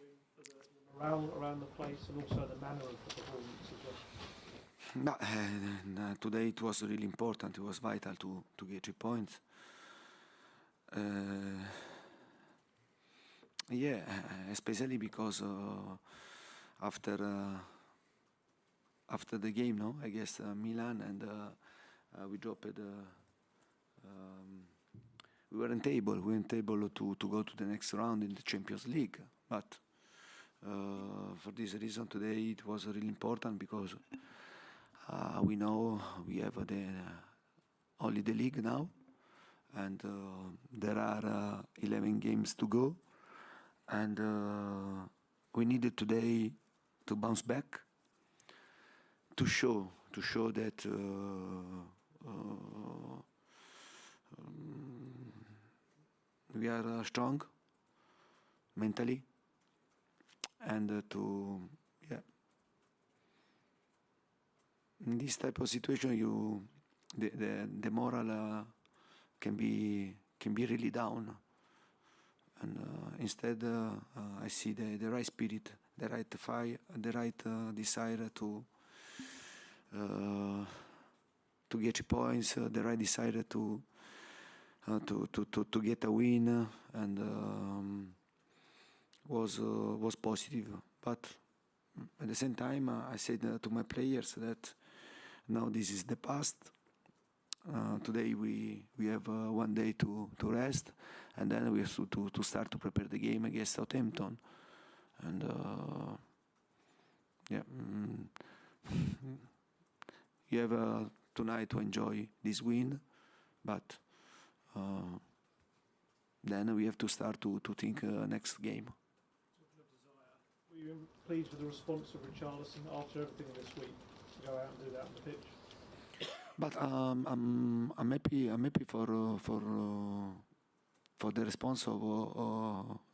win for the morale around the place and also the manner of the performance as well? But today it was really important. It was vital to get 3 points. Yeah, especially because after the game, no, I guess Milan and we dropped. We weren't able to go to the next round in the Champions League. But for this reason, today it was really important because we know we have only the league now, and there are 11 games to go, and we needed today to bounce back, to show that we are strong mentally, and in this type of situation, the moral can be really down, and instead I see the right spirit, the right fire, the right desire to get points, the right desire to get a win, and was positive. But at the same time, I said to my players that now this is the past. Today we have 1 day to rest, and then we have to start to prepare the game against Southampton. And you have tonight to enjoy this win, but then we have to start to think next game. Talking of desire, were you pleased with the response of Richarlison after everything this week to go out and do that on the pitch? But I'm happy. I'm happy for the response of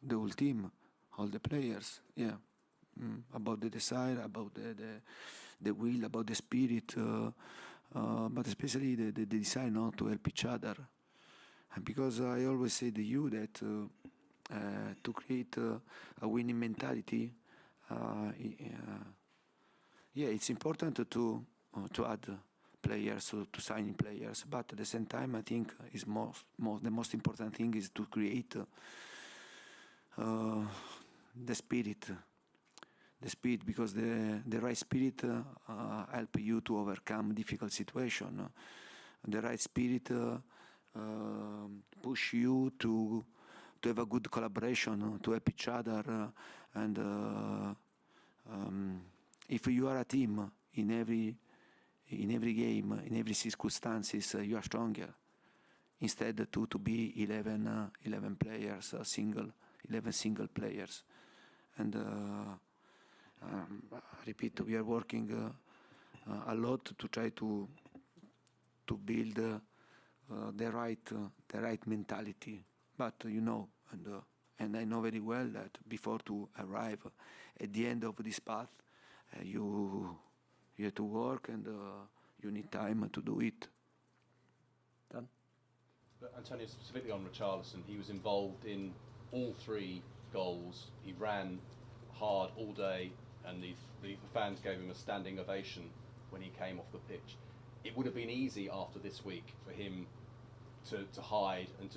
the whole team, all the players. Yeah, about the desire, about the will, about the spirit, but especially the desire not to help each other. Because I always say to you that to create a winning mentality, it's important to add players, to sign players, but at the same time I think is the most important thing is to create the spirit, because the right spirit help you to overcome difficult situation. The right spirit push you to have a good collaboration, to help each other, and if you are a team in every game, in every circumstances, you are stronger. Instead to be 11 players, 11 single players. And I repeat, we are working a lot to try to build the right mentality. But and I know very well that before to arrive at the end of this path, you have to work, and you need time to do it. Done? But Antonio, specifically on Richarlison, he was involved in all 3 goals. He ran hard all day, and the fans gave him a standing ovation when he came off the pitch. It would have been easy after this week for him to hide and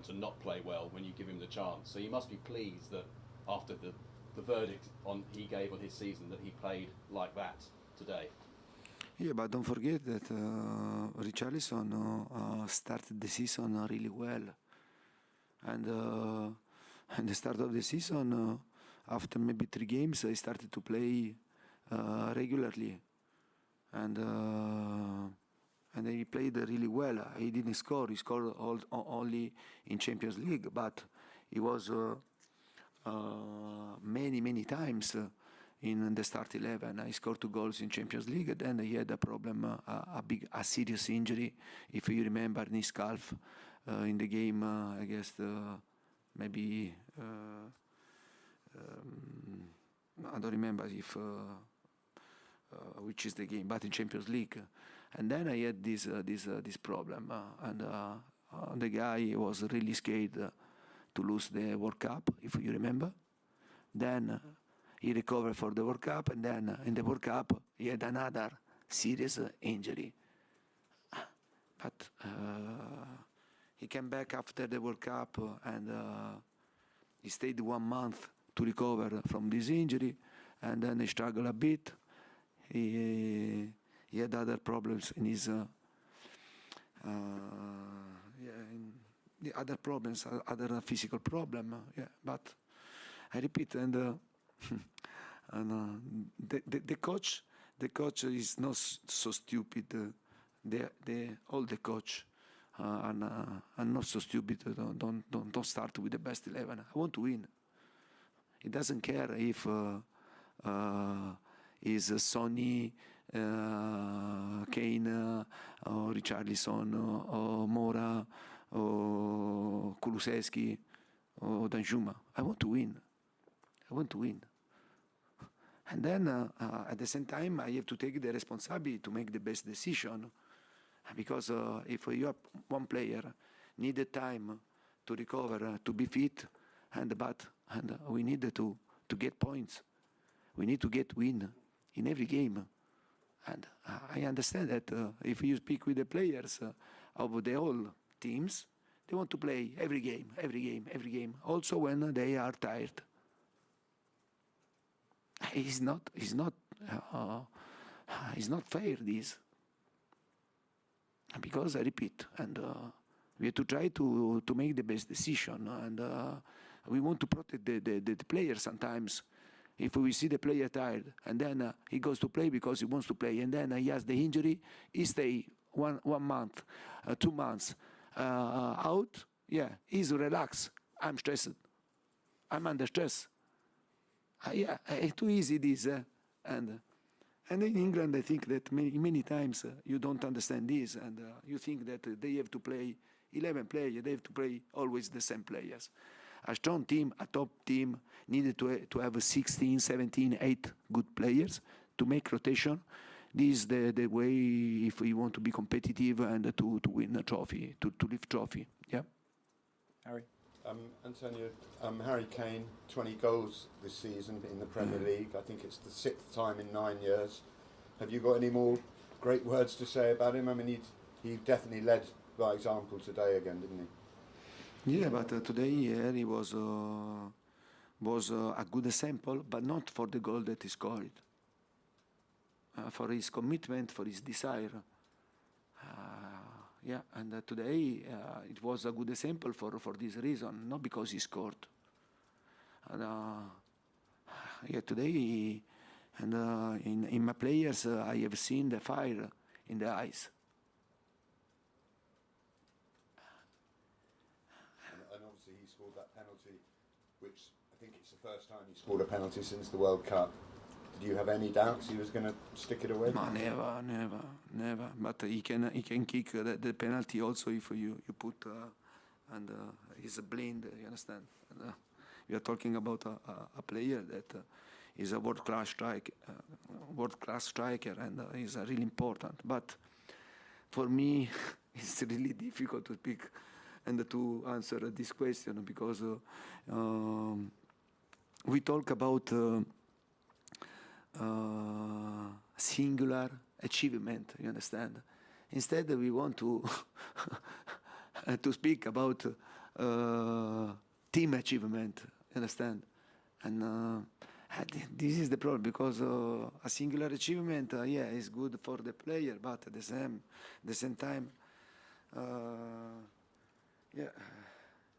to not play well when you give him the chance. So you must be pleased that after the verdict he gave on his season, that he played like that today. Yeah, but don't forget that Richarlison started the season really well, and at the start of the season, after maybe 3 games, he started to play regularly, and he played really well. He didn't score; he scored only in Champions League, but he was many times in the start 11. He scored 2 goals in Champions League, and then he had a problem, a serious injury, if you remember, in his calf in the game against maybe I don't remember if which is the game, but in Champions League. And then I had this problem, and the guy was really scared to lose the World Cup, if you remember, Then he recovered for the World Cup, and then in the World Cup he had another serious injury. But he came back after the World Cup and he stayed 1 month to recover from this injury, and then he struggled a bit. He had other problems in his the other problems, other physical problem. But I repeat, and the coach is not so stupid. All the coach are not so stupid. Don't start with the best 11. I want to win. It doesn't care if is Sonny, Kane, or Richarlison, or Mora, or Kulusevski, or Danjuma. I want to win. And then at the same time, I have to take the responsibility to make the best decision. Because if you have one player needed time to recover, to be fit, and we need to get points. We need to get win in every game. And I understand that if you speak with the players of the whole teams, they want to play every game, also when they are tired. It's not fair, this. Because I repeat, and we have to try to make the best decision, and we want to protect the player sometimes. If we see the player tired, and then he goes to play because he wants to play, and then he has the injury, he stay 1 month, 2 months out, he's relaxed. I'm stressed. I'm under stress. It's too easy this. And in England, I think that many times you don't understand this, and you think that they have to play 11 players, they have to play always the same players. A strong team, a top team, needed to have 16, 17, 8 good players to make rotation. This is the way if we want to be competitive and to win a trophy, to lift trophy. Yeah. Harry? Antonio, Harry Kane, 20 goals this season in the Premier League. I think it's the 6th time in 9 years. Have you got any more great words to say about him? I mean, he definitely led by example today again, didn't he? Yeah, but today he was a good example, but not for the goal that he scored. For his commitment, for his desire. And today it was a good example for this reason, not because he scored. Today, in my players, I have seen the fire in the eyes. And obviously he scored that penalty, which I think it's the first time he scored a penalty since the World Cup. Did you have any doubts he was going to stick it away? No, never. But he can kick the penalty also if you put and he's blind. You understand? And, we are talking about a player that is a world-class striker, and is really important. But for me, it's really difficult to speak and to answer this question because we talk about. Singular achievement, you understand? Instead, we want to to speak about team achievement, you understand? And this is the problem because a singular achievement, is good for the player, but at the same time,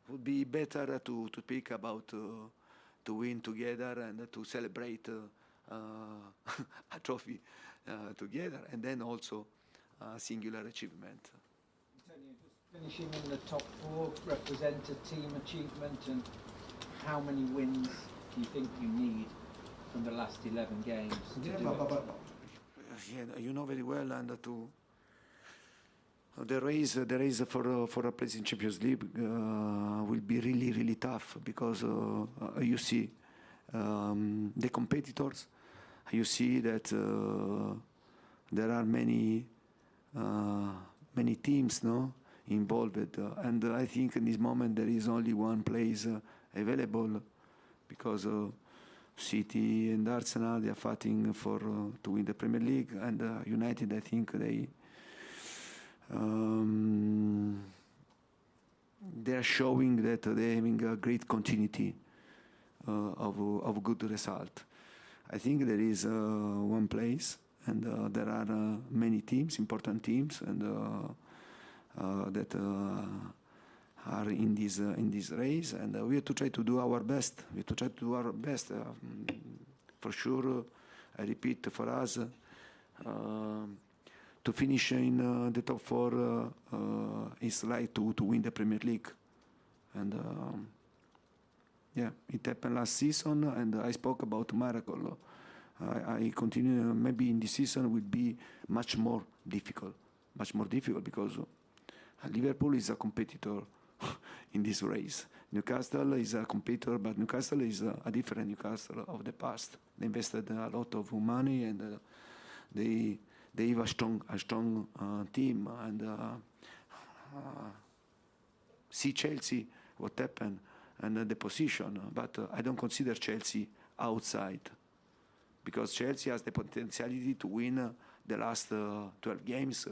would be better to speak about to win together and to celebrate. A trophy together, and then also a singular achievement. Antonio, just finishing in the top 4, represent a team achievement, and how many wins do you think you need from the last 11 games to do it? You know very well, and the race for a place in Champions League will be really, really tough because you see the competitors. You see that there are many teams, involved, and I think in this moment there is only one place available because City and Arsenal, they are fighting for to win the Premier League, and United, I think they are showing that they're having a great continuity of good result. I think there is one place, and there are many teams, important teams, and that are in this race, and we have to try to do our best. We have to try to do our best. For sure, I repeat, for us, to finish in the top 4 is like to win the Premier League. And yeah, it happened last season, and I spoke about miracle. I continue, maybe in this season will be much more difficult because Liverpool is a competitor in this race. Newcastle is a competitor, but Newcastle is a different Newcastle of the past. They invested a lot of money, and they have a strong team. And see Chelsea, what happened, and the position. But I don't consider Chelsea outside, because Chelsea has the potentiality to win the last 12 games,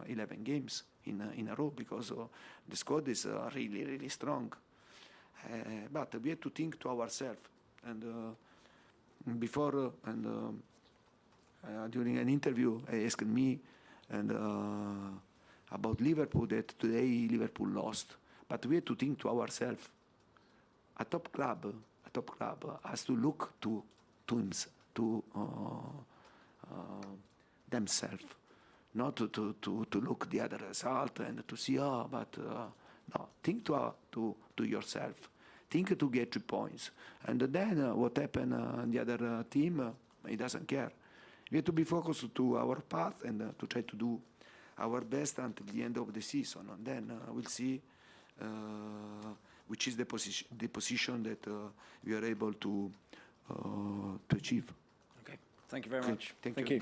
11 games in a row, because the squad is really strong. But we have to think to ourselves. And before during an interview, I asked me about Liverpool, that today Liverpool lost. But we have to think to ourselves. A top club has to look to themselves, not to look the other result and to see, no, think to yourself. Think to get 3 points. And then what happened on the other team, it doesn't care. We have to be focused to our path and to try to do our best until the end of the season. And then we'll see which is the position that we are able to achieve. Okay, thank you very much. Thank you.